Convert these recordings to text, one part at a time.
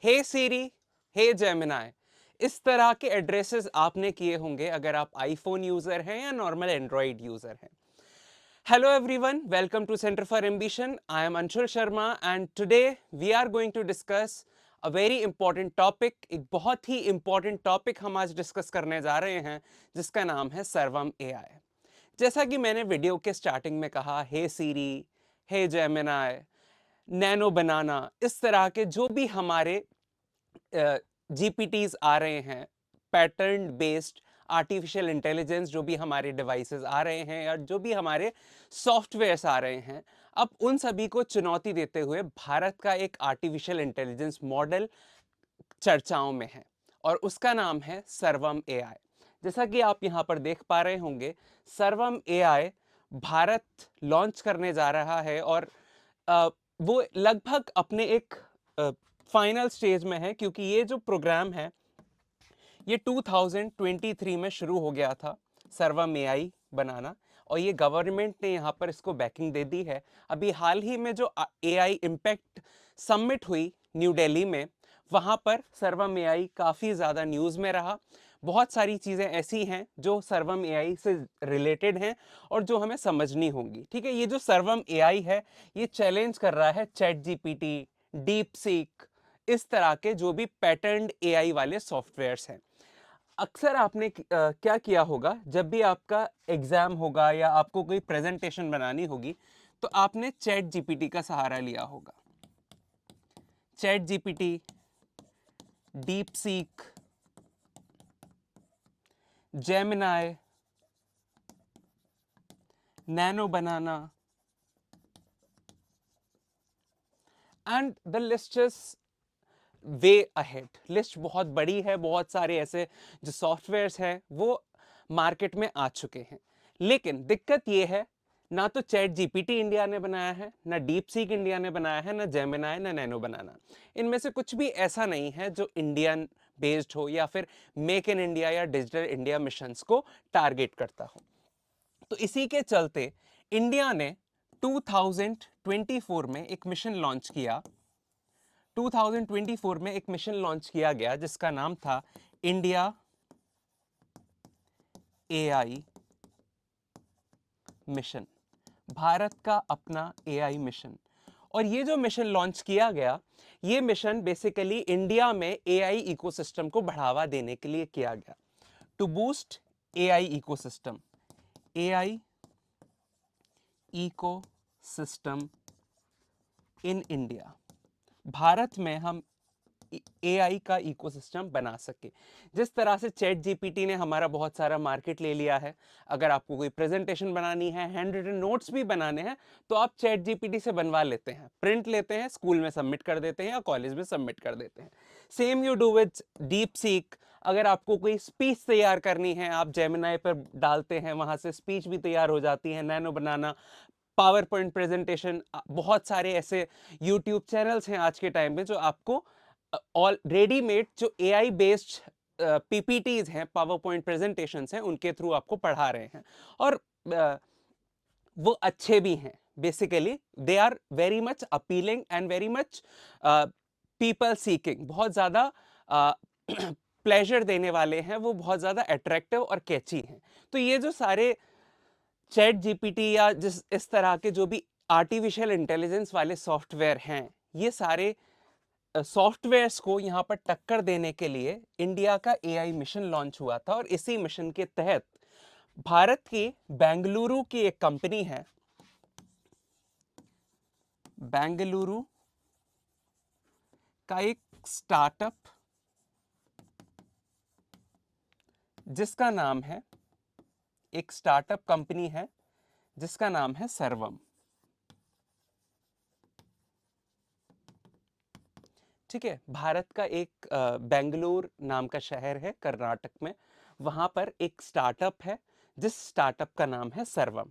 हे सीरी, हे Gemini, इस तरह के एड्रेसेस आपने किए होंगे अगर आप आईफोन यूजर हैं या नॉर्मल एंड्रॉइड यूजर हैं। Hello everyone, welcome to Center for Ambition. I am Anshul Sharma and today we are going to discuss a very important topic. एक बहुत ही important topic हम आज discuss करने जा रहे हैं जिसका नाम है सर्वम AI। जैसा कि मैंने वीडियो के स्टार्टिंग में कहा, हे सीरी, हे जेमिनाई, नैनो बनाना, इस तरह के जो भी हमारे जीपीटीज आ रहे हैं, पैटर्न बेस्ड आर्टिफिशियल इंटेलिजेंस जो भी हमारे डिवाइसेस आ रहे हैं या जो भी हमारे सॉफ्टवेयर्स आ रहे हैं, अब उन सभी को चुनौती देते हुए भारत का एक आर्टिफिशियल इंटेलिजेंस मॉडल चर्चाओं में है और उसका नाम है सर्वम एआई। जैसा कि आप यहाँ पर देख पा रहे होंगे, सर्वम एआई भारत लॉन्च करने जा रहा है और वो लगभग अपने एक फाइनल स्टेज में है, क्योंकि ये जो प्रोग्राम है ये 2023 में शुरू हो गया था सर्वम एआई बनाना, और ये गवर्नमेंट ने यहाँ पर इसको बैकिंग दे दी है। अभी हाल ही में जो एआई इम्पैक्ट समिट हुई न्यू दिल्ली में, वहाँ पर सर्वम एआई काफ़ी ज़्यादा न्यूज़ में रहा। बहुत सारी चीज़ें ऐसी हैं जो सर्वम एआई से रिलेटेड हैं और जो हमें समझनी होंगी। ठीक है, ये जो सर्वम एआई है ये चैलेंज कर रहा है चैट जीपीटी, डीप सीक, इस तरह के जो भी पैटर्न्ड एआई वाले सॉफ्टवेयर्स हैं। अक्सर आपने क्या किया होगा, जब भी आपका एग्जाम होगा या आपको कोई प्रेजेंटेशन बनानी होगी तो आपने चैट जीपीटी का सहारा लिया होगा। Chat GPT, DeepSeek, Gemini, Nano banana, and the list is way ahead. List बहुत बड़ी है, बहुत सारे ऐसे जो सॉफ्टवेयर्स हैं वो मार्केट में आ चुके हैं। लेकिन दिक्कत ये है, ना तो चैट जीपीटी इंडिया ने बनाया है, ना डीप सीक इंडिया ने बनाया है, ना जेमिनाई, ना नैनो बनाना। इनमें से कुछ भी ऐसा नहीं है जो इंडियन बेस्ड हो या फिर मेक इन इंडिया या डिजिटल इंडिया मिशंस को टारगेट करता हो। तो इसी के चलते इंडिया ने 2024 में एक मिशन लॉन्च किया। 2024 में एक मिशन लॉन्च किया गया जिसका नाम था इंडिया एआई मिशन, भारत का अपना एआई मिशन। और ये जो मिशन लॉन्च किया गया, ये मिशन बेसिकली इंडिया में एआई इकोसिस्टम को बढ़ावा देने के लिए किया गया, to boost AI ecosystem, AI ecosystem in India. Bharat में हम एआई का इकोसिस्टम बना सके। जिस तरह से चैट जीपीटी ने हमारा बहुत सारा मार्केट ले लिया है, अगर आपको कोई प्रेजेंटेशन बनानी है, हैंड रिटन नोट्स भी बनाने हैं, तो आप चैट जीपीटी से बनवा लेते हैं, प्रिंट लेते हैं, स्कूल में सबमिट कर देते हैं या कॉलेज में सबमिट कर देते हैं। Same you do with deep seek. अगर आपको कोई स्पीच तैयार करनी है, आप जेमिनाई पर डालते हैं, वहां से स्पीच भी तैयार हो जाती है। नैनो बनाना, पावर पॉइंट प्रेजेंटेशन, बहुत सारे ऐसे यूट्यूब चैनल्स हैं आज के टाइम में जो आपको ऑल रेडीमेड जो एआई बेस्ड पीपीटीज हैं, पावर पॉइंट प्रेजेंटेशन हैं, उनके थ्रू आपको पढ़ा रहे हैं। और वो अच्छे भी हैं। Basically they are very much appealing and very much people seeking, बहुत ज्यादा प्लेजर देने वाले हैं, वो बहुत ज्यादा अट्रैक्टिव और कैची हैं। तो ये जो सारे चैट जीपीटी या जिस इस तरह के जो भी आर्टिफिशियल इंटेलिजेंस वाले सॉफ्टवेयर हैं, ये सारे सॉफ्टवेयर्स को यहाँ पर टक्कर देने के लिए इंडिया का एआई मिशन लॉन्च हुआ था। और इसी मिशन के तहत भारत की बेंगलुरु की एक कंपनी है, बेंगलुरु का एक स्टार्टअप जिसका नाम है, एक स्टार्टअप कंपनी है जिसका नाम है सर्वम। ठीक है, भारत का एक बेंगलुरु नाम का शहर है कर्नाटक में, वहां पर एक स्टार्टअप है जिस स्टार्टअप का नाम है सर्वम।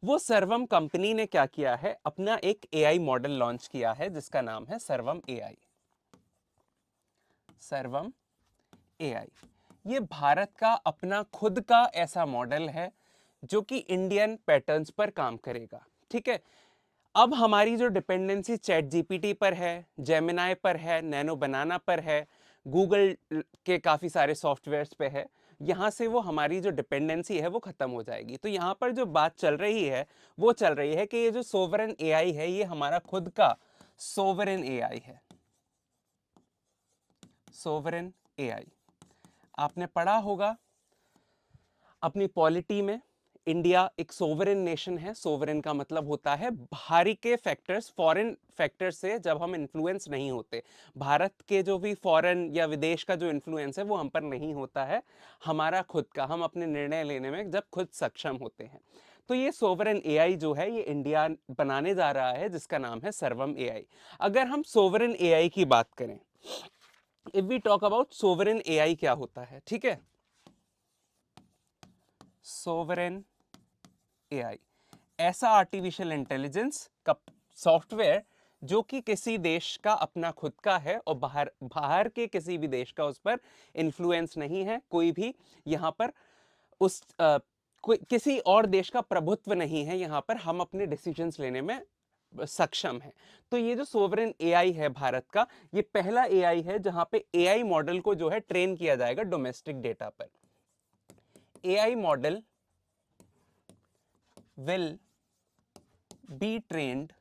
वो सर्वम कंपनी ने क्या किया है, अपना एक एआई मॉडल लॉन्च किया है जिसका नाम है सर्वम एआई। सर्वम एआई ये भारत का अपना खुद का ऐसा मॉडल है जो कि इंडियन पैटर्न्स पर काम करेगा। ठीक है, अब हमारी जो डिपेंडेंसी चैट जीपीटी पर है, जेमिनाई पर है, नैनो बनाना पर है, गूगल के काफ़ी सारे सॉफ्टवेयर्स पे है, यहाँ से वो हमारी जो डिपेंडेंसी है वो ख़त्म हो जाएगी। तो यहाँ पर जो बात चल रही है वो चल रही है कि ये जो सोवरेन एआई है ये हमारा खुद का सोवरेन एआई है। सोवरेन एआई आपने पढ़ा होगा अपनी पॉलिटी में, इंडिया एक सोवरेन नेशन है। सोवरेन का मतलब होता है बाहरी के फैक्टर्स, फॉरेन फैक्टर्स से जब हम इन्फ्लुएंस नहीं होते। भारत के जो भी फॉरेन या विदेश का जो इन्फ्लुएंस है वो हम पर नहीं होता है, हमारा खुद का, हम अपने निर्णय लेने में जब खुद सक्षम होते हैं। तो ये सोवरेन एआई जो है ये इंडिया बनाने जा रहा है, जिसका नाम है सर्वम एआई। अगर हम सोवरेन एआई की बात करें, if we talk about sovereign AI क्या होता है, ठीक है, सोवरेन एआई ऐसा आर्टिफिशियल इंटेलिजेंस का सॉफ्टवेयर जो कि किसी देश का अपना खुद का है और बाहर बाहर के किसी भी देश का उस पर इन्फ्लुएंस नहीं है, कोई भी यहाँ पर उस कोई किसी और देश का प्रभुत्व नहीं है, यहाँ पर हम अपने डिसीजंस लेने में सक्षम है। तो ये जो सोवरेन एआई है भारत का, ये पहला एआई है जहां पे एआई मॉडल को जो है ट्रेन किया जाएगा डोमेस्टिक डेटा पर। AI model will be trained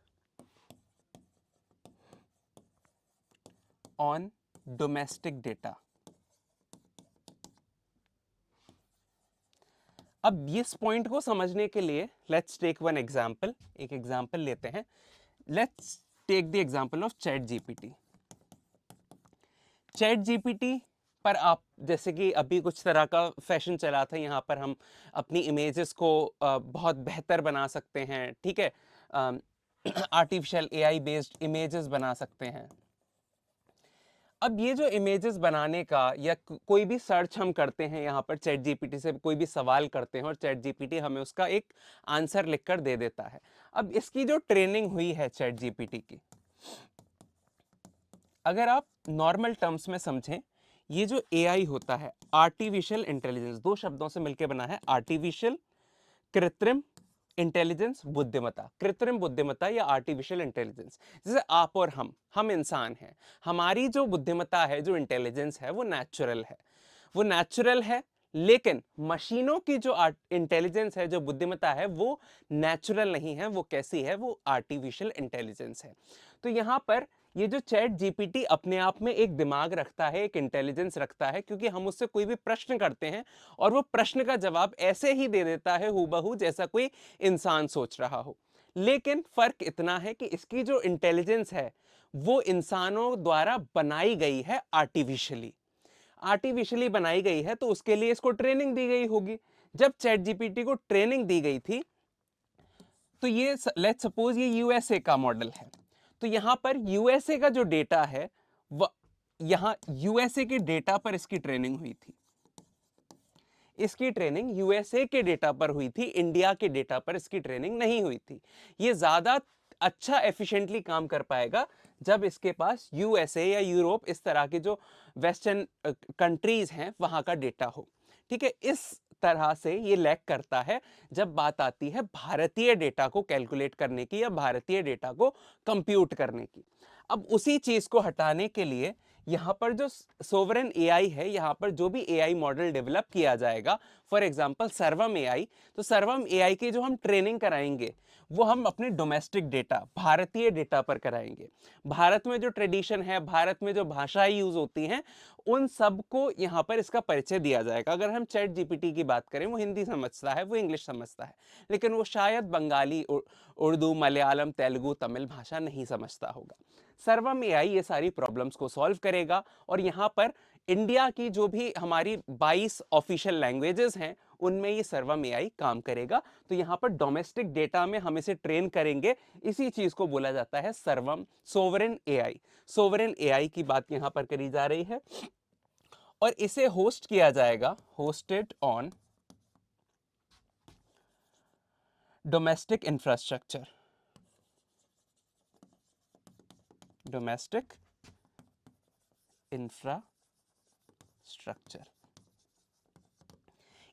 on domestic data। अब इस पॉइंट को समझने के लिए लेट्स टेक वन एग्जांपल, एक एग्जांपल लेते हैं। Let's take the example of ChatGPT. ChatGPT पर आप जैसे कि अभी कुछ तरह का फैशन चला था, यहाँ पर हम अपनी इमेजेस को बहुत बेहतर बना सकते हैं, ठीक है, आर्टिफिशियल एआई बेस्ड इमेजेस बना सकते हैं। अब ये जो इमेजेस बनाने का या कोई भी सर्च हम करते हैं, यहाँ पर चैट जीपीटी से कोई भी सवाल करते हैं और चैट जीपीटी हमें उसका एक आंसर लिखकर दे देता है। अब इसकी जो ट्रेनिंग हुई है चैट जीपीटी की, अगर आप नॉर्मल टर्म्स में समझें, ये जो एआई होता है आर्टिफिशियल इंटेलिजेंस, दो शब्दों से मिलकर बना है, आर्टिफिशियल, कृत्रिम इंटेलिजेंस, बुद्धिमत्ता, कृत्रिम बुद्धिमत्ता या आर्टिफिशियल इंटेलिजेंस। जैसे आप और हम इंसान हैं, हमारी जो बुद्धिमत्ता है, जो इंटेलिजेंस है, वो नेचुरल है, वो नेचुरल है। लेकिन मशीनों की जो इंटेलिजेंस है, जो बुद्धिमत्ता है, वो नेचुरल नहीं है, वो कैसी है, वो आर्टिफिशियल इंटेलिजेंस है। तो यहां पर ये जो चैट जीपीटी अपने आप में एक दिमाग रखता है, एक इंटेलिजेंस रखता है, क्योंकि हम उससे कोई भी प्रश्न करते हैं और वो प्रश्न का जवाब ऐसे ही दे देता है हूबहू जैसा कोई इंसान सोच रहा हो। लेकिन फर्क इतना है कि इसकी जो इंटेलिजेंस है वो इंसानों द्वारा बनाई गई है, आर्टिफिशियली आर्टिफिशियली बनाई गई है, तो उसके लिए इसको ट्रेनिंग दी गई होगी। जब चैट जीपीटी को ट्रेनिंग दी गई थी, तो ये लेट्स सपोज ये यूएसए का मॉडल है, तो यहां पर यूएसए का जो डेटा है, वह यहां यूएसए के डेटा पर इसकी ट्रेनिंग हुई थी। इसकी ट्रेनिंग यूएसए के डेटा पर हुई थी, इंडिया के डेटा पर इसकी ट्रेनिंग नहीं हुई थी। ये ज्यादा अच्छा एफिशिएंटली काम कर पाएगा जब इसके पास यूएसए या यूरोप, इस तरह के जो वेस्टर्न कंट्रीज हैं, वहां का डेटा हो। ठीक है, इस तरह से ये लैक करता है जब बात आती है भारतीय डेटा को कैलकुलेट करने की या भारतीय डेटा को कंप्यूट करने की। अब उसी चीज को हटाने के लिए यहाँ पर जो सोवरेन एआई है, यहाँ पर जो भी एआई मॉडल डेवलप किया जाएगा, फॉर एग्जांपल सर्वम एआई, तो सर्वम एआई की जो हम ट्रेनिंग कराएंगे वो हम अपने डोमेस्टिक डेटा, भारतीय डेटा पर कराएंगे। भारत में जो ट्रेडिशन है, भारत में जो भाषाएं यूज होती हैं, उन सब को यहाँ पर इसका परिचय दिया जाएगा। अगर हम चैट जीपीटी की बात करें, वो हिंदी समझता है, वो इंग्लिश समझता है, लेकिन वो शायद बंगाली, उर्दू, मलयालम, तेलुगु, तमिल भाषा नहीं समझता होगा। सर्वम एआई ये सारी प्रॉब्लम्स को सॉल्व करेगा और यहाँ पर इंडिया की जो भी हमारी 22 ऑफिशियल लैंग्वेजेस हैं, उनमें ये सर्वम एआई काम करेगा। तो यहाँ पर डोमेस्टिक डेटा में हम इसे ट्रेन करेंगे, इसी चीज को बोला जाता है सर्वम सोवरेन एआई। सोवरेन एआई की बात यहाँ पर करी जा रही है और इसे होस्ट किया जाएगा, hosted on domestic infrastructure, domestic infrastructure.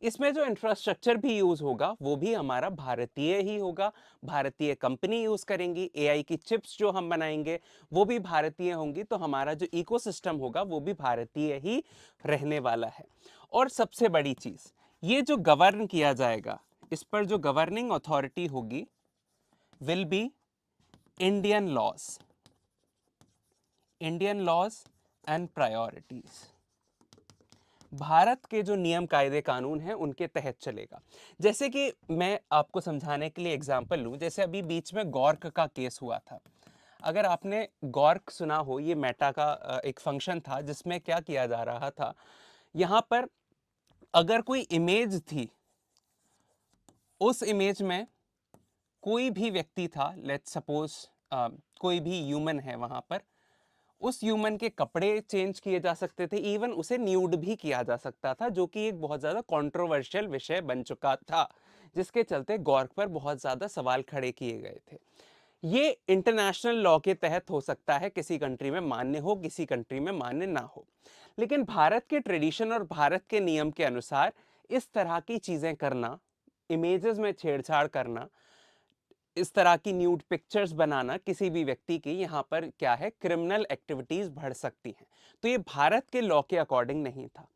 इसमें जो इंफ्रास्ट्रक्चर भी यूज होगा वो भी हमारा भारतीय ही होगा, भारतीय कंपनी यूज करेंगी, एआई की चिप्स जो हम बनाएंगे वो भी भारतीय होंगी, तो हमारा जो इकोसिस्टम होगा वो भी भारतीय ही रहने वाला है। और सबसे बड़ी चीज, ये जो गवर्न किया जाएगा, इस पर जो गवर्निंग अथॉरिटी होगी will be Indian laws, Indian laws and priorities. Bharat के जो नियम कायदे कानून हैं उनके तहत चलेगा। जैसे कि मैं आपको समझाने के लिए एग्जांपल लूं, जैसे अभी बीच में गॉर्क का केस हुआ था। अगर आपने गॉर्क सुना हो, ये मेटा का एक फंक्शन था जिसमें क्या किया जा रहा था, यहां पर अगर कोई इमेज थी, उस इमेज में कोई भी व्यक्ति था, लेट्स सपोज कोई भी ह्यूमन है वहां पर, उस ह्यूमन के कपड़े चेंज किए जा सकते थे, इवन उसे न्यूड भी किया जा सकता था, जो कि एक बहुत ज्यादा कंट्रोवर्शियल विषय बन चुका था, जिसके चलते गॉर्क पर बहुत ज्यादा सवाल खड़े किए गए थे। ये इंटरनेशनल लॉ के तहत हो सकता है, किसी कंट्री में मान्य हो, किसी कंट्री में मान्य ना हो, लेकिन भारत के ट्रेडिशन और भारत के नियम के अनुसार इस तरह की चीजें करना, इमेजेस में छेड़छाड़ करना, इस तरह की न्यूड पिक्चर्स बनाना किसी भी व्यक्ति की, यहाँ पर क्या है, क्रिमिनल एक्टिविटीज बढ़ सकती हैं। तो ये भारत के लॉ के अकॉर्डिंग नहीं था।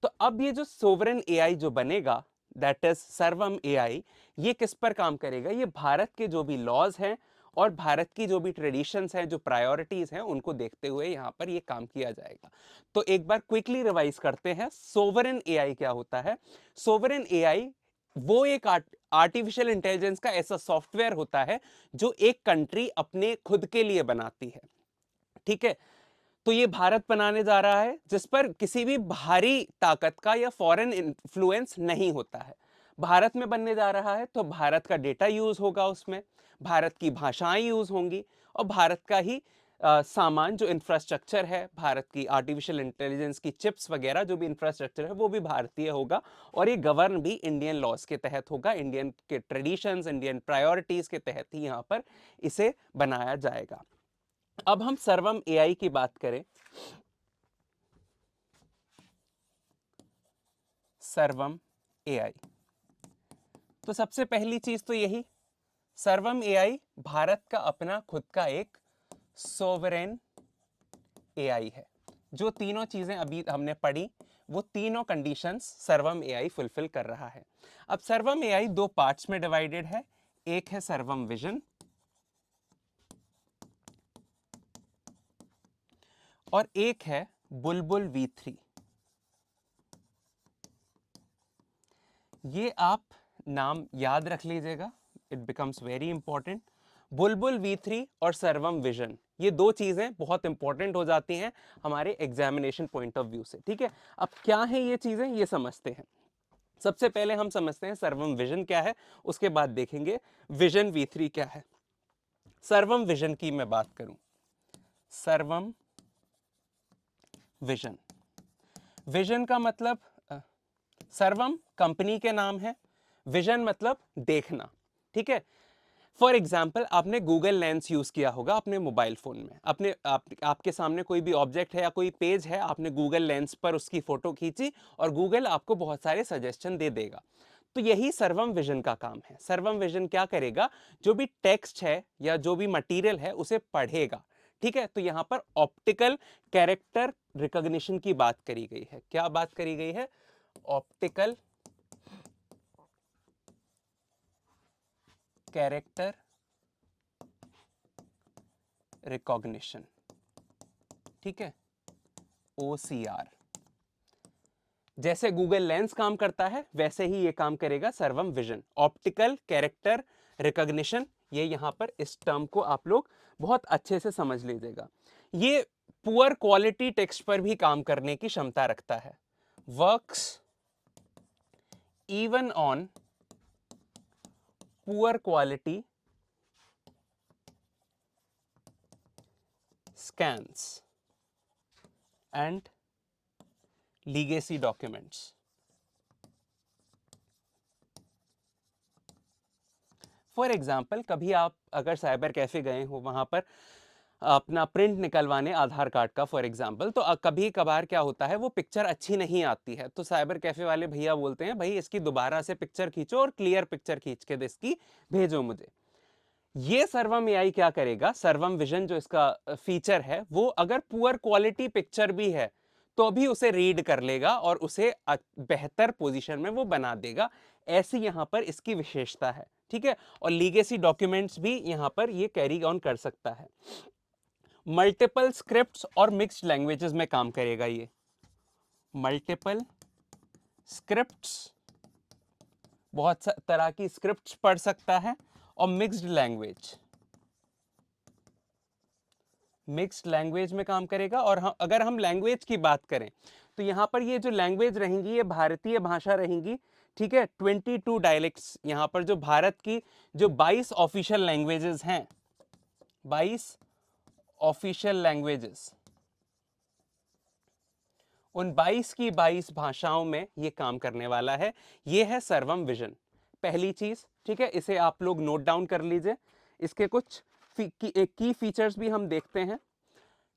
तो अब ये जो सोवरेन एआई जो बनेगा, दैट इज सर्वम एआई, ये किस पर काम करेगा, ये भारत के जो भी लॉज हैं और भारत की जो भी ट्रेडिशंस हैं, जो प्रायोरिटीज हैं, उनको देखते हुए यहाँ पर ये काम किया जाएगा। तो एक बार क्विकली रिवाइज करते हैं, सोवरेन एआई क्या होता है। सोवरेन एआई वो एक आर्टिफिशियल इंटेलिजेंस का ऐसा सॉफ्टवेयर होता है जो एक कंट्री अपने खुद के लिए बनाती है, ठीक है। तो ये भारत बनाने जा रहा है, जिस पर किसी भी बाहरी ताकत का या फॉरेन इन्फ्लुएंस नहीं होता है। भारत में बनने जा रहा है तो भारत का डेटा यूज होगा, उसमें भारत की भाषाएं यूज होंगी, और भारत का ही सामान, जो इंफ्रास्ट्रक्चर है, भारत की आर्टिफिशियल इंटेलिजेंस की चिप्स वगैरह जो भी इंफ्रास्ट्रक्चर है वो भी भारतीय होगा, और ये गवर्न भी इंडियन लॉज के तहत होगा, इंडियन के ट्रेडिशंस, इंडियन प्रायोरिटीज के तहत ही यहाँ पर इसे बनाया जाएगा। अब हम सर्वम एआई की बात करें, सर्वम एआई, तो सबसे पहली चीज तो यही, सर्वम एआई भारत का अपना खुद का एक सोवरेन एआई है। जो तीनों चीजें अभी हमने पढ़ी, वो तीनों कंडीशंस सर्वम एआई फुलफिल कर रहा है। अब सर्वम एआई दो पार्ट्स में डिवाइडेड है, एक है सर्वम विजन और एक है बुलबुल V3। ये आप नाम याद रख लीजिएगा, it becomes very important. Bulbul V3 और सर्वम विजन, ये दो चीजें बहुत इंपॉर्टेंट हो जाती हैं हमारे एग्जामिनेशन पॉइंट ऑफ व्यू से, ठीक है। अब क्या है ये चीजें, ये समझते हैं। सबसे पहले हम समझते हैं सर्वम विजन क्या है, उसके बाद देखेंगे विजन V3 क्या है। सर्वम विजन की मैं बात करूं, सर्वम विजन, विजन का मतलब, सर्वम कंपनी के नाम है, विजन मतलब देखना, ठीक है। फॉर एग्जाम्पल, आपने गूगल लेंस यूज किया होगा अपने मोबाइल फोन में, आपके सामने कोई भी ऑब्जेक्ट है या कोई पेज है, आपने गूगल लेंस पर उसकी फोटो खींची और गूगल आपको बहुत सारे सजेशन दे देगा। तो यही सर्वम विजन का काम है। सर्वम विजन क्या करेगा, जो भी टेक्स्ट है या जो भी मटेरियल है उसे पढ़ेगा, ठीक है। तो यहां पर ऑप्टिकल कैरेक्टर रिकॉग्निशन की बात करी गई है। क्या बात करी गई है, ऑप्टिकल कैरेक्टर रिकॉग्निशन, ठीक है, OCR। जैसे गूगल लेंस काम करता है वैसे ही ये काम करेगा सर्वम विजन, ऑप्टिकल कैरेक्टर रिकॉग्निशन। ये यहां पर इस टर्म को आप लोग बहुत अच्छे से समझ लीजिएगा। ये पुअर क्वालिटी टेक्स्ट पर भी काम करने की क्षमता रखता है, works even on poor quality scans and legacy documents. For example, कभी आप अगर साइबर कैफे गए हो, वहां पर अपना प्रिंट निकलवाने आधार कार्ड का फॉर एग्जांपल, तो कभी कभार क्या होता है वो पिक्चर अच्छी नहीं आती है, तो साइबर कैफे वाले भैया बोलते हैं भाई इसकी दोबारा से पिक्चर खींचो और क्लियर पिक्चर खींच के इसकी भेजो मुझे। ये सर्वम एआई क्या करेगा, सर्वम विजन जो इसका फीचर है, वो अगर पुअर क्वालिटी पिक्चर भी है तो भी उसे रीड कर लेगा और उसे बेहतर पोजीशन में वो बना देगा। ऐसी यहां पर इसकी विशेषता है, ठीक है। और लीगेसी डॉक्यूमेंट्स भी यहां पर ये कैरी ऑन कर सकता है। मल्टीपल स्क्रिप्ट्स और मिक्स्ड लैंग्वेजेस में काम करेगा ये। मल्टीपल स्क्रिप्ट्स, बहुत तरह की स्क्रिप्ट्स पढ़ सकता है, और मिक्स्ड लैंग्वेज में काम करेगा। और अगर हम लैंग्वेज की बात करें तो यहां पर ये जो लैंग्वेज रहेंगी ये भारतीय भाषा रहेंगी, ठीक है। 22 डायलेक्ट्स यहां पर जो भारत की जो 22 ऑफिशियल लैंग्वेजेस हैं, 22 ऑफिशियल लैंग्वेजेस, उन 22 की 22 भाषाओं में ये काम करने वाला है। ये है सर्वम विजन, पहली चीज, ठीक है। इसे आप लोग नोट डाउन कर लीजिए। इसके कुछ की फीचर्स भी हम देखते हैं,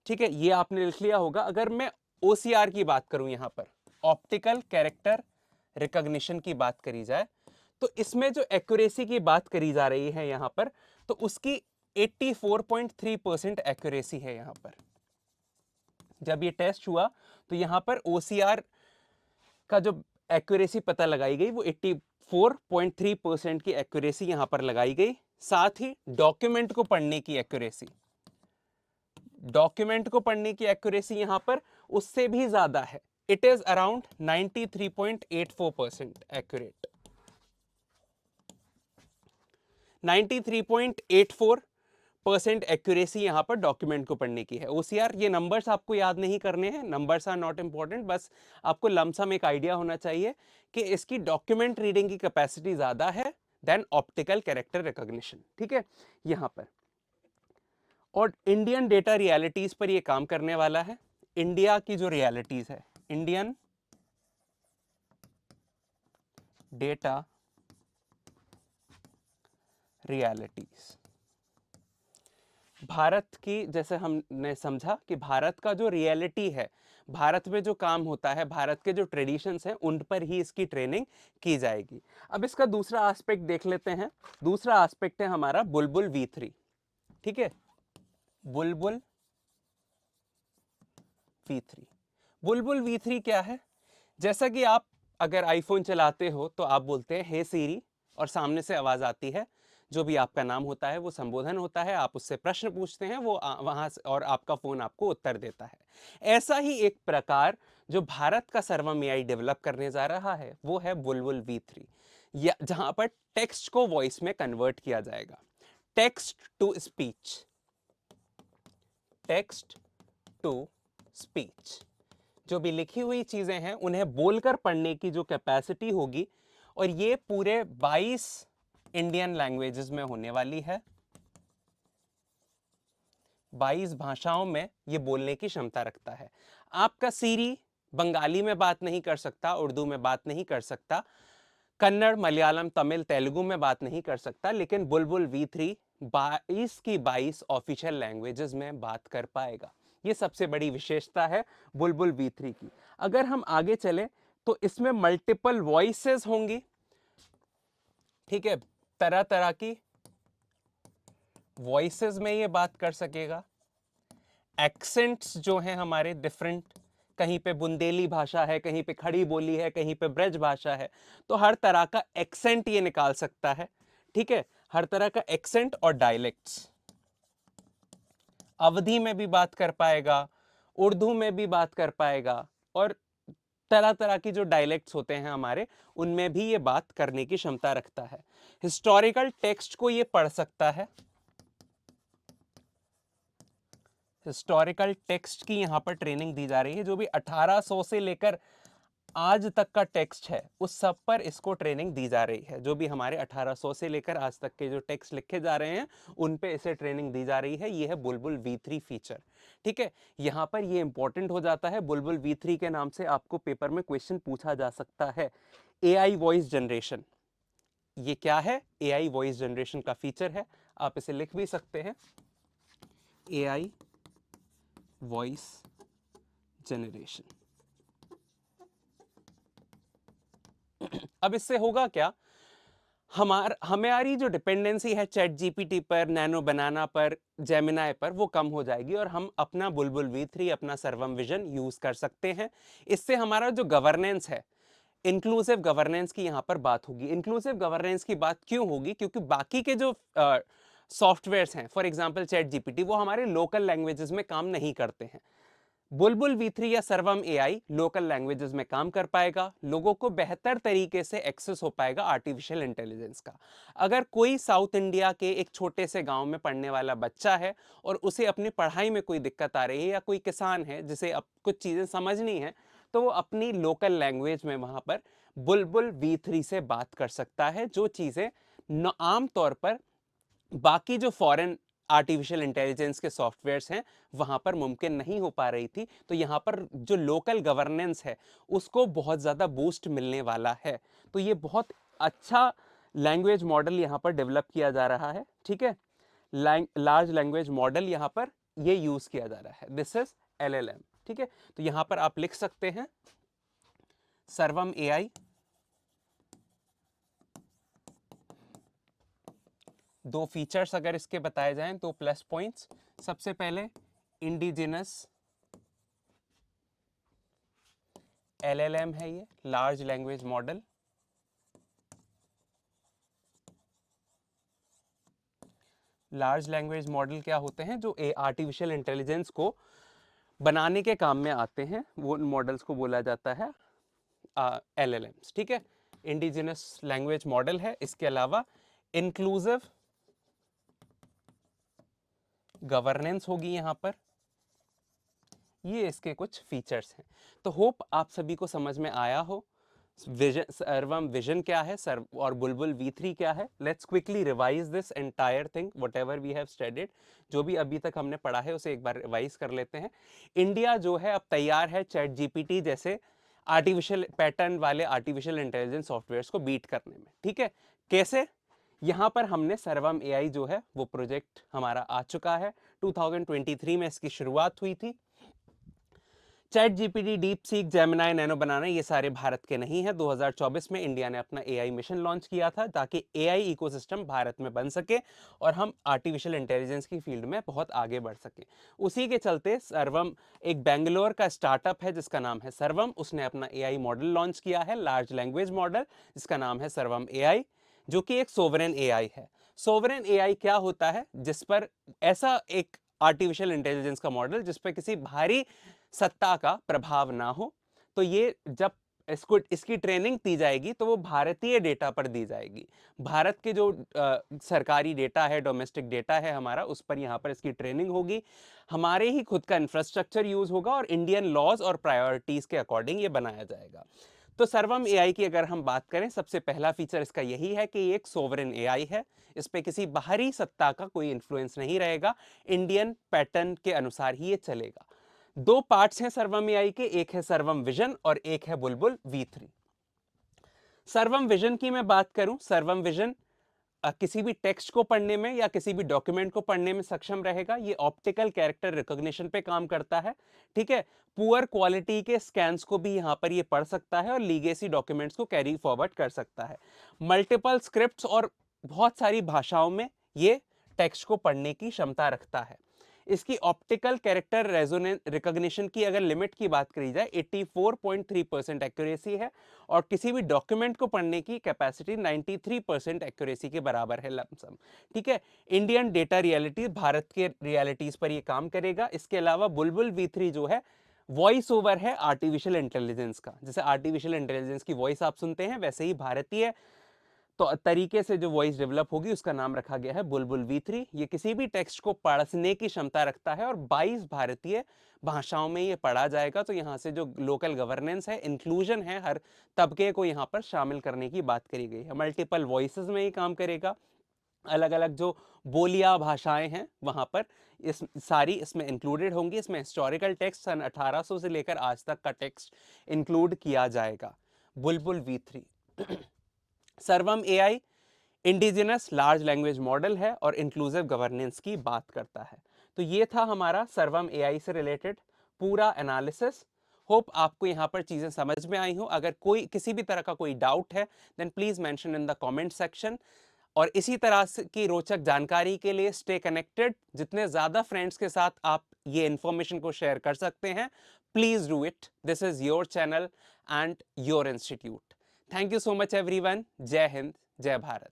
ठीक है। ये आपने लिख लिया होगा। अगर मैं ओसीआर की बात करूं, यहां पर ऑप्टिकल कैरेक्टर रिकॉग्निशन की बात करी जाए, तो इसमें जो एक्यूरेसी की बात करी जा रही है यहां पर, तो उसकी 84.3% एक्यूरेसी है यहां पर। जब ये टेस्ट हुआ तो यहां पर ओसीआर का जो एक्यूरेसी पता लगाई गई वो 84.3% की एक्यूरेसी यहां पर लगाई गई। साथ ही डॉक्यूमेंट को पढ़ने की एक्यूरेसी, यहां पर उससे भी ज्यादा है। It is around 93.84% accurate. 93.84% accuracy यहां पर डॉक्यूमेंट को पढ़ने की है। ओसीआर, ये नंबर्स आपको याद नहीं करने हैं, नंबर्स आर नॉट इंपॉर्टेंट, बस आपको लमसम एक आइडिया होना चाहिए कि इसकी डॉक्यूमेंट रीडिंग की कैपेसिटी ज्यादा है देन ऑप्टिकल कैरेक्टर रिकॉग्निशन, ठीक है यहां पर। और इंडियन डेटा रियलिटीज पर ये काम करने वाला है। इंडिया की जो रियलिटीज है, इंडियन डेटा रियलिटीज, भारत की, जैसे हमने समझा कि भारत का जो रियलिटी है, भारत में जो काम होता है, भारत के जो ट्रेडिशंस हैं, उन पर ही इसकी ट्रेनिंग की जाएगी। अब इसका दूसरा एस्पेक्ट देख लेते हैं। दूसरा एस्पेक्ट है हमारा बुलबुल V3, ठीक है। बुलबुल V3, बुलबुल V3 क्या है? जैसा कि आप अगर आईफोन चलाते हो तो आप बोलते हैं हे सीरी, और सामने से आवाज आती है, जो भी आपका नाम होता है वो संबोधन होता है, आप उससे प्रश्न पूछते हैं, वो वहां से, और आपका फोन आपको उत्तर देता है। ऐसा ही एक प्रकार जो भारत का सर्वम एआई डेवलप करने जा रहा है वो है बुलबुल V3, या जहां पर टेक्स्ट को वॉइस में कन्वर्ट किया जाएगा। Text to speech, text to speech, जो भी लिखी हुई चीजें हैं उन्हें बोलकर पढ़ने की जो कैपेसिटी होगी, और ये पूरे 22 इंडियन लैंग्वेजेस में होने वाली है। 22 भाषाओं में ये बोलने की क्षमता रखता है। आपका सीरी बंगाली में बात नहीं कर सकता, उर्दू में बात नहीं कर सकता, कन्नड़, मलयालम, तमिल, तेलुगु में बात नहीं कर सकता, लेकिन बुलबुल V3 22 की 22 ऑफिशियल लैंग्वेजेस में बात कर पाएगा। ये सबसे बड़ी विशेषता है बुलबुल V3 की। अगर हम आगे चले तो इसमें मल्टीपल वॉइसेस होंगी, ठीक है। तरह तरह की वॉइसेस में ये बात कर सकेगा। एक्सेंट्स जो हैं हमारे डिफरेंट, कहीं पे बुंदेली भाषा है, कहीं पे खड़ी बोली है, कहीं पे ब्रज भाषा है, तो हर तरह का एक्सेंट ये निकाल सकता है, ठीक है। हर तरह का एक्सेंट और डायलेक्ट्स, अवधी में भी बात कर पाएगा, उर्दू में भी बात कर पाएगा, और तरह तरह की जो डायलेक्ट्स होते हैं हमारे, उनमें भी ये बात करने की क्षमता रखता है। हिस्टोरिकल टेक्स्ट को ये पढ़ सकता है। हिस्टोरिकल टेक्स्ट की यहां पर ट्रेनिंग दी जा रही है। जो भी 1800 से लेकर आज तक का टेक्स्ट है उस सब पर इसको ट्रेनिंग दी जा रही है। जो भी हमारे 1800 से लेकर आज तक के जो टेक्स्ट लिखे जा रहे हैं उन पे इसे ट्रेनिंग दी जा रही है। ये है बुलबुल V3 फीचर, ठीक है। यहां पर ये इंपॉर्टेंट हो जाता है, बुलबुल V3 के नाम से आपको पेपर में क्वेश्चन पूछा जा सकता है। AI वॉइस जनरेशन, ये क्या है? AI वॉइस जनरेशन का फीचर है, आप इसे लिख भी सकते हैं। AI voice generation. अब इससे होगा क्या, हमारी जो डिपेंडेंसी है चैट जीपीटी पर, नैनो बनाना पर, जेमिनाई पर, वो कम हो जाएगी और हम अपना बुलबुल V3, अपना सर्वम विजन यूज कर सकते हैं। इससे हमारा जो गवर्नेंस है, इंक्लूसिव गवर्नेंस की यहां पर बात होगी। इंक्लूसिव गवर्नेंस की बात क्यों होगी? क्योंकि बाकी के जो सॉफ्टवेयर्स हैं, फॉर एग्जांपल चैट जीपीटी, वो हमारे लोकल लैंग्वेजेस में काम नहीं करते हैं। बुलबुल V3 या सर्वम एआई लोकल लैंग्वेजेस में काम कर पाएगा, लोगों को बेहतर तरीके से एक्सेस हो पाएगा आर्टिफिशियल इंटेलिजेंस का। अगर कोई साउथ इंडिया के एक छोटे से गांव में पढ़ने वाला बच्चा है और उसे अपनी पढ़ाई में कोई दिक्कत आ रही है, या कोई किसान है जिसे अब कुछ चीजें समझनी है, तो वो अपनी लोकल लैंग्वेज में वहां पर बुलबुल V3 से बात कर सकता है, जो चीजें आम तौर पर बाकी जो फॉरेन आर्टिफिशियल इंटेलिजेंस के सॉफ्टवेयर्स हैं वहां पर मुमकिन नहीं हो पा रही थी। तो यहां पर जो लोकल गवर्नेंस है उसको बहुत ज्यादा बूस्ट मिलने वाला है। तो ये बहुत अच्छा लैंग्वेज मॉडल यहां पर डेवलप किया जा रहा है, ठीक है। लार्ज लैंग्वेज मॉडल यहां पर ये यूज किया जा रहा है, दिस इज LLM, ठीक है। तो यहां पर आप लिख सकते हैं सर्वम एआई, दो फीचर्स अगर इसके बताए जाएं तो प्लस पॉइंट्स, सबसे पहले इंडिजिनस LLM है, ये large language model. Large language model क्या होते हैं? जो आर्टिफिशियल इंटेलिजेंस को बनाने के काम में आते हैं, वो मॉडल्स को बोला जाता है LLMs, ठीक है। इंडिजिनस लैंग्वेज मॉडल है। इसके अलावा इंक्लूसिव गवर्नेंस होगी यहां पर। ये इसके कुछ फीचर्स हैं। तो होप आप सभी को समझ में आया हो विजन, सर्वम विजन क्या है, सर्व और बुलबुल V3 क्या है। Let's quickly revise this entire thing, whatever we have studied. जो भी अभी तक हमने पढ़ा है उसे एक बार रिवाइज कर लेते हैं। इंडिया जो है अब तैयार है चैट जीपीटी जैसे आर्टिफिशियल पैटर्न वाले आर्टिफिशियल इंटेलिजेंस सॉफ्टवेयर्स को बीट करने में, ठीक है। कैसे? यहां पर हमने सर्वम एआई जो है वो प्रोजेक्ट हमारा आ चुका है, 2023 में इसकी शुरुआत हुई थी। ChatGPT, DeepSeek, Gemini, Nano Banana ये सारे भारत के नहीं है। 2024 में इंडिया ने अपना एआई मिशन लॉन्च किया था ताकि एआई इकोसिस्टम भारत में बन सके और हम आर्टिफिशियल इंटेलिजेंस की फील्ड में बहुत आगे बढ़ सके। उसी के चलते सर्वम एक बेंगलोर का स्टार्टअप है जिसका नाम है सर्वम, उसने अपना एआई मॉडल लॉन्च किया है, लार्ज लैंग्वेज मॉडल, जिसका नाम है सर्वम एआई, जो कि एक सोवरेन एआई है। सोवरेन एआई क्या होता है? जिस पर ऐसा एक आर्टिफिशियल इंटेलिजेंस का मॉडल जिस पर किसी बाहरी सत्ता का प्रभाव ना हो। तो ये जब इसकी ट्रेनिंग दी जाएगी तो वो भारतीय डेटा पर दी जाएगी। भारत के जो सरकारी डेटा है, डोमेस्टिक डेटा है हमारा, उस पर यहाँ पर इसकी ट्रेनिंग होगी। हमारे ही खुद का इंफ्रास्ट्रक्चर यूज होगा और इंडियन लॉज और प्रायोरिटीज के अकॉर्डिंग ये बनाया जाएगा। तो सर्वम एआई की अगर हम बात करें, सबसे पहला फीचर इसका यही है कि ये एक सोवरेन एआई है। इस पे किसी बाहरी सत्ता का कोई इंफ्लुएंस नहीं रहेगा, इंडियन पैटर्न के अनुसार ही ये चलेगा। दो पार्ट्स हैं सर्वम एआई के, एक है सर्वम विजन और एक है बुलबुल V3। सर्वम विजन की मैं बात करूं, सर्वम विजन किसी भी टेक्स्ट को पढ़ने में या किसी भी डॉक्यूमेंट को पढ़ने में सक्षम रहेगा। ये ऑप्टिकल कैरेक्टर रिकॉग्निशन पे काम करता है, ठीक है। पुअर क्वालिटी के स्कैन्स को भी यहां पर ये पढ़ सकता है और लीगेसी डॉक्यूमेंट्स को कैरी फॉरवर्ड कर सकता है। मल्टीपल स्क्रिप्ट्स और बहुत सारी भाषाओं में ये टेक्स्ट को पढ़ने की क्षमता रखता है। इसकी ऑप्टिकल कैरेक्टर रेजोनेंस रिकॉग्निशन की अगर लिमिट की बात करी जाए, 84.3% एक्यूरेसी है और किसी भी डॉक्यूमेंट को पढ़ने की कैपेसिटी 93% एक्यूरेसी के बराबर है लमसम, ठीक है। इंडियन डेटा रियलिटी, भारत के रियलिटीज पर ये काम करेगा। इसके अलावा बुलबुल V3 जो है वॉइस ओवर है आर्टिफिशियल इंटेलिजेंस का। जैसे आर्टिफिशियल इंटेलिजेंस की वॉइस आप सुनते हैं, वैसे ही भारतीय तो तरीके से जो वॉइस डेवलप होगी उसका नाम रखा गया है बुलबुल V3। ये किसी भी टेक्स्ट को पढ़ने की क्षमता रखता है और 22 भारतीय भाषाओं में ये पढ़ा जाएगा। तो यहाँ से जो लोकल गवर्नेंस है, इंक्लूजन है, हर तबके को यहाँ पर शामिल करने की बात करी गई है। मल्टीपल वॉइसेस में ये काम करेगा, अलग अलग जो बोलियां भाषाएं हैं वहां पर इस सारी इसमें इंक्लूडेड होंगी। इसमें हिस्टोरिकल टेक्स्ट सन 1800 से लेकर आज तक का टेक्स्ट इंक्लूड किया जाएगा। बुलबुल V3 सर्वम AI indigenous large language model है और इंक्लूसिव गवर्नेंस की बात करता है। तो ये था हमारा सर्वम एआई से रिलेटेड पूरा एनालिसिस। होप आपको यहाँ पर चीज़ें समझ में आई हो। अगर कोई किसी भी तरह का कोई डाउट है then please mention in the comment section. और इसी तरह की रोचक जानकारी के लिए स्टे कनेक्टेड। जितने ज़्यादा फ्रेंड्स के साथ आप ये इंफॉर्मेशन को शेयर कर सकते हैं, please do it. This is your channel and your institute. Thank you so much everyone. जय हिंद, जय भारत।